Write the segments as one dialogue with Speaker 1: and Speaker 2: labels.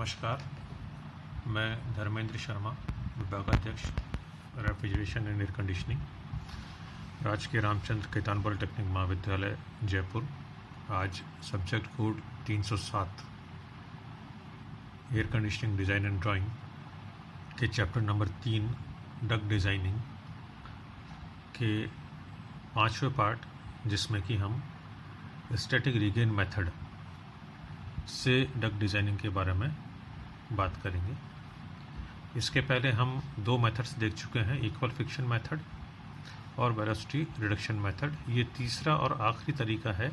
Speaker 1: नमस्कार, मैं धर्मेंद्र शर्मा, विभागाध्यक्ष रेफ्रिजरेशन एंड एयर कंडीशनिंग, राजकीय रामचंद्र केतान पॉलिटेक्निक महाविद्यालय जयपुर। आज subject code 307 air conditioning design and drawing के चैप्टर नंबर 3 डक्ट डिज़ाइनिंग के 5वें पार्ट, जिसमें कि हम स्टैटिक रीगेन मेथड से डक्ट डिज़ाइनिंग के बारे में बात करेंगे। इसके पहले हम दो मेथड्स देख चुके हैं, इक्वल फ्रिक्शन मेथड और वेलोसिटी रिडक्शन मेथड। ये तीसरा और आखिरी तरीका है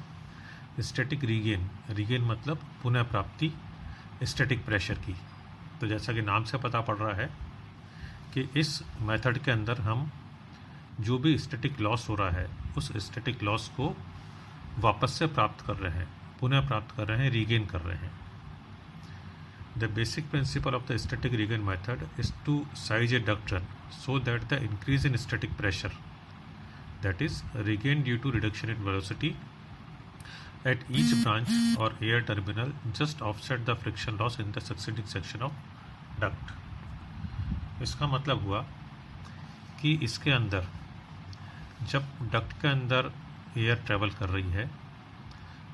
Speaker 1: स्टैटिक रीगेन। रीगेन मतलब पुनः प्राप्ति स्टैटिक प्रेशर की। तो जैसा कि नाम से पता पड़ रहा है कि इस मेथड के अंदर हम जो भी स्टैटिक लॉस हो रहा है उस स्टैटिक लॉस को वापस से प्राप्त कर रहे हैं, पुनः प्राप्त कर रहे हैं, रीगेन कर रहे हैं। The basic principle of the static regain method is to size a duct run so that the increase in static pressure, that is regain due to reduction in velocity at each branch or air terminal, just offset the friction loss in the succeeding section of duct. इसका मतलब हुआ कि इसके अंदर जब duct के अंदर air travel कर रही है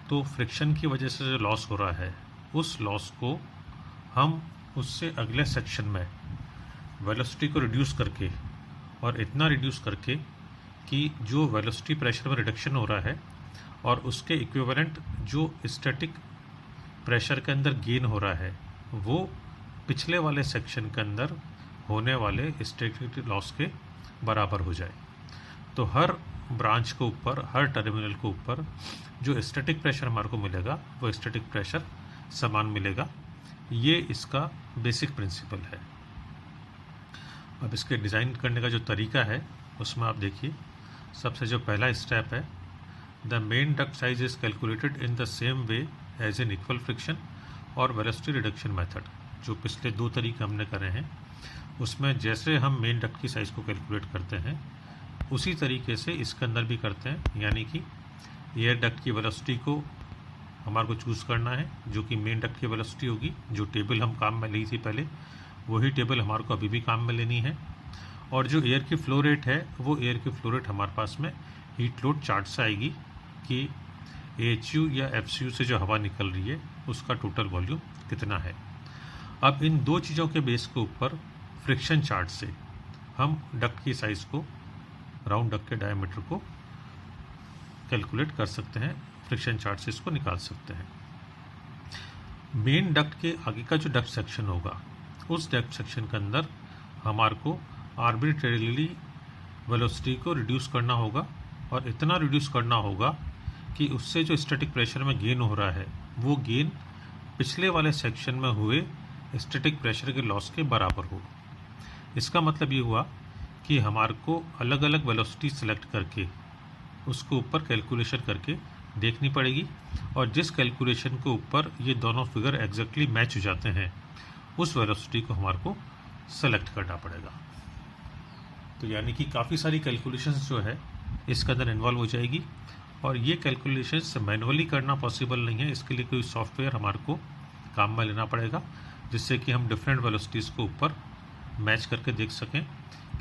Speaker 1: तो फ्रिक्शन की वजह से जो लॉस हो रहा है उस लॉस को हम उससे अगले सेक्शन में वेलोसिटी को रिड्यूस करके, और इतना रिड्यूस करके कि जो वेलोसिटी प्रेशर में रिडक्शन हो रहा है और उसके इक्विवेलेंट जो स्टैटिक प्रेशर के अंदर गेन हो रहा है वो पिछले वाले सेक्शन के अंदर होने वाले स्टैटिक लॉस के बराबर हो जाए। तो हर ब्रांच के ऊपर, हर टर्मिनल के ऊपर जो स्टैटिक प्रेशर हमारे को मिलेगा वो स्टैटिक प्रेशर समान मिलेगा। ये इसका बेसिक प्रिंसिपल है। अब इसके डिज़ाइन करने का जो तरीका है उसमें आप देखिए, सबसे जो पहला स्टेप है, the main duct size is calculated in the same way as an equal friction और वेलोसिटी रिडक्शन मेथड। जो पिछले दो तरीके हमने करे हैं उसमें जैसे हम मेन डक्ट की साइज़ को कैलकुलेट करते हैं उसी तरीके से इसके अंदर भी करते हैं। यानी कि एयर डक्ट की वेलोसिटी को हमारे को चूज़ करना है जो कि मेन डक्ट की वेलोसिटी होगी। जो टेबल हम काम में ली थी पहले वही टेबल हमारे को अभी भी काम में लेनी है। और जो एयर की फ्लो रेट है वो एयर की फ्लो रेट हमारे पास में हीट लोड चार्ट से आएगी कि AHU या FCU से जो हवा निकल रही है उसका टोटल वॉल्यूम कितना है। अब इन दो चीज़ों के बेस के ऊपर फ्रिक्शन चार्ट से हम डक्ट की साइज़ को, राउंड डक्ट के डायमीटर को कैलकुलेट कर सकते हैं। फ्रिक्शन चार्ट से इसको निकाल सकते हैं। मेन डक्ट के आगे का जो डक्ट सेक्शन होगा उस डक्ट सेक्शन के अंदर हमारे को आर्बिट्रेरीली वेलोसिटी को रिड्यूस करना होगा, और इतना रिड्यूस करना होगा कि उससे जो स्टैटिक प्रेशर में गेन हो रहा है वो गेन पिछले वाले सेक्शन में हुए स्टैटिक प्रेशर के लॉस के बराबर हो। इसका मतलब ये हुआ कि हमारे को अलग अलग वेलोसिटी सेलेक्ट करके उसके ऊपर कैलकुलेशन करके देखनी पड़ेगी, और जिस कैलकुलेशन के ऊपर ये दोनों फिगर एग्जैक्टली मैच हो जाते हैं उस वेलोसिटी को हमारे को सेलेक्ट करना पड़ेगा। तो यानी कि काफ़ी सारी कैलकुलेशंस जो है इसके अंदर इन्वॉल्व हो जाएगी, और ये कैलकुलेशंस मैनुअली करना पॉसिबल नहीं है। इसके लिए कोई सॉफ्टवेयर हमारे को काम में लेना पड़ेगा जिससे कि हम डिफरेंट वेलोसिटीज़ को ऊपर मैच करके देख सकें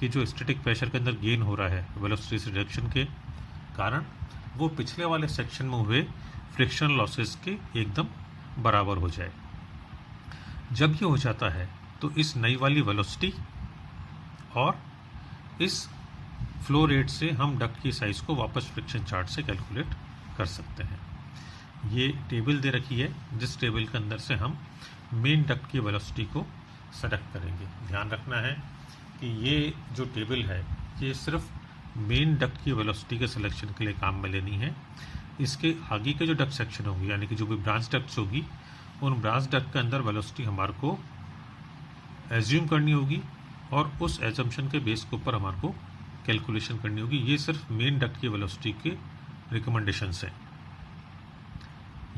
Speaker 1: कि जो स्टैटिक प्रेशर के अंदर गेन हो रहा है वेलोसिटी रिडक्शन के कारण वो पिछले वाले सेक्शन में हुए फ्रिक्शन लॉसेस के एकदम बराबर हो जाए। जब ये हो जाता है तो इस नई वाली वेलोसिटी और इस फ्लो रेट से हम डक्ट की साइज़ को वापस फ्रिक्शन चार्ट से कैलकुलेट कर सकते हैं। ये टेबल दे रखी है जिस टेबल के अंदर से हम मेन डक्ट की वेलोसिटी को सेलेक्ट करेंगे। ध्यान रखना है कि ये जो टेबल है ये सिर्फ मेन डक्ट की वेलोसिटी के सिलेक्शन के लिए काम में लेनी है। इसके आगे के जो डक्ट सेक्शन होगी, यानी कि जो भी ब्रांच डक्ट्स होगी, उन ब्रांच डक्ट के अंदर वेलोसिटी हमारे को एज्यूम करनी होगी और उस एजम्पशन के बेस के ऊपर हमारे को कैलकुलेशन करनी होगी। ये सिर्फ मेन डक्ट की वेलोसिटी के रिकमेंडेशंस हैं।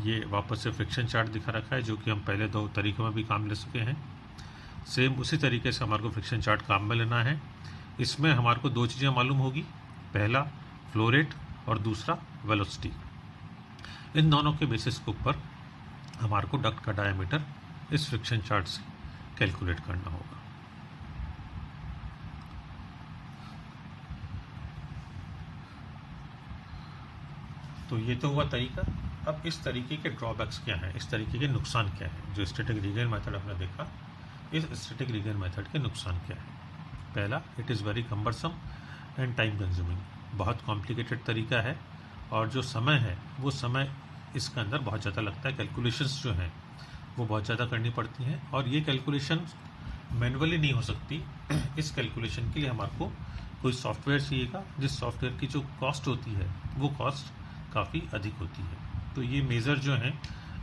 Speaker 1: ये वापस से फ्रिक्शन चार्ट दिखा रखा है जो कि हम पहले दो तरीकों में भी काम ले सके हैं। सेम उसी तरीके से हमारे को फ्रिक्शन चार्ट काम में लेना है। इसमें हमारे को दो चीज़ें मालूम होगी, पहला फ्लो रेट और दूसरा वेलोसिटी। इन दोनों के बेसिस के ऊपर हमारे को डक्ट का डायमीटर इस फ्रिक्शन चार्ट से कैलकुलेट करना होगा। तो ये तो हुआ तरीका। अब इस तरीके के ड्रॉबैक्स क्या हैं, इस तरीके के नुकसान क्या हैं? जो स्टैटिक रीगेन मेथड हमने देखा, इस स्टैटिक रीगेन मेथड के नुकसान क्या है? पहला, it is very cumbersome and time consuming. बहुत कॉम्प्लिकेटेड तरीका है और जो समय है वो समय इसके अंदर बहुत ज़्यादा लगता है। कैलकुलेशंस जो हैं वो बहुत ज़्यादा करनी पड़ती हैं और ये कैलकुलेशन मैनुअली नहीं हो सकती। इस कैलकुलेशन के लिए हमारे को कोई सॉफ्टवेयर चाहिएगा, जिस सॉफ्टवेयर की जो कॉस्ट होती है वो कॉस्ट काफ़ी अधिक होती है। तो ये मेजर जो हैं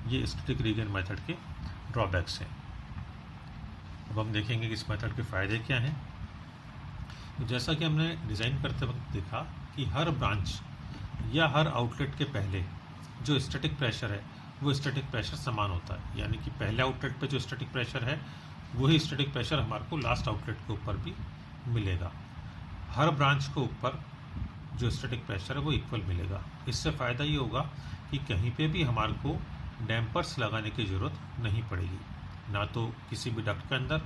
Speaker 1: ये स्टैटिक रीगेन मेथड के ड्रॉबैक्स हैं। अब हम देखेंगे कि इस मेथड के फ़ायदे क्या हैं। तो जैसा कि हमने डिज़ाइन करते वक्त देखा कि हर ब्रांच या हर आउटलेट के पहले जो स्टैटिक प्रेशर है वो स्टैटिक प्रेशर समान होता है, यानी कि पहले आउटलेट पे जो स्टैटिक प्रेशर है वही स्टैटिक प्रेशर हमारे को लास्ट आउटलेट के ऊपर भी मिलेगा। हर ब्रांच को ऊपर जो स्टैटिक प्रेशर है वो इक्वल मिलेगा। इससे फ़ायदा ये होगा कि कहीं पे भी हमारे को डैम्पर्स लगाने की ज़रूरत नहीं पड़ेगी, ना तो किसी भी डक्ट के अंदर,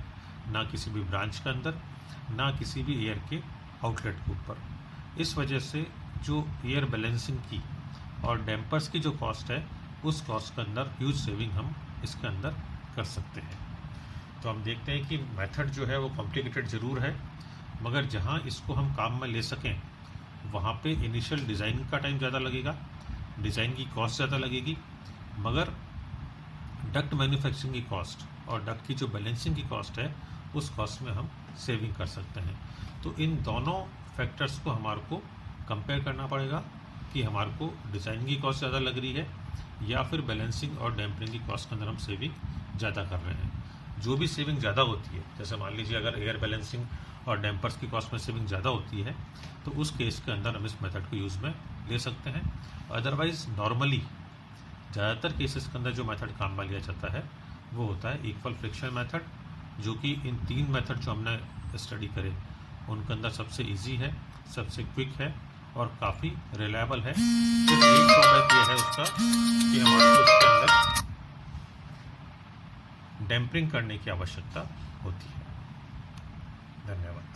Speaker 1: ना किसी भी ब्रांच के अंदर, ना किसी भी एयर के आउटलेट के ऊपर। इस वजह से जो एयर बैलेंसिंग की और डैम्पर्स की जो कॉस्ट है उस कॉस्ट के अंदर ह्यूज सेविंग हम इसके अंदर कर सकते हैं। तो हम देखते हैं कि मेथड जो है वो कॉम्प्लिकेटेड ज़रूर है, मगर जहाँ इसको हम काम में ले सकें वहाँ पे इनिशियल डिज़ाइन का टाइम ज़्यादा लगेगा, डिज़ाइन की कॉस्ट ज़्यादा लगेगी, मगर डक्ट मैन्युफैक्चरिंग की कॉस्ट और डक्ट की जो बैलेंसिंग की कॉस्ट है उस कॉस्ट में हम सेविंग कर सकते हैं। तो इन दोनों फैक्टर्स को हमारे को कंपेयर करना पड़ेगा कि हमारे को डिज़ाइन की कॉस्ट ज़्यादा लग रही है या फिर बैलेंसिंग और डैम्परिंग की कॉस्ट के अंदर हम सेविंग ज़्यादा कर रहे हैं। जो भी सेविंग ज़्यादा होती है, जैसे मान लीजिए अगर एयर बैलेंसिंग और डैम्पर्स की कॉस्ट में सेविंग ज़्यादा होती है तो उस केस के अंदर हम इस मेथड को यूज़ में ले सकते हैं। अदरवाइज़ नॉर्मली ज़्यादातर केसेस के अंदर जो मेथड काम में लिया जाता है वो होता है इक्वल फ्रिक्शन मेथड, जो कि इन तीन मेथड जो हमने स्टडी करे उनके अंदर सबसे इजी है, सबसे क्विक है और काफ़ी रिलायबल है। सिर्फ एक ड्रॉबैक ये है उसका कि हमारे को उसके अंदर डैम्परिंग करने की आवश्यकता होती है। धन्यवाद।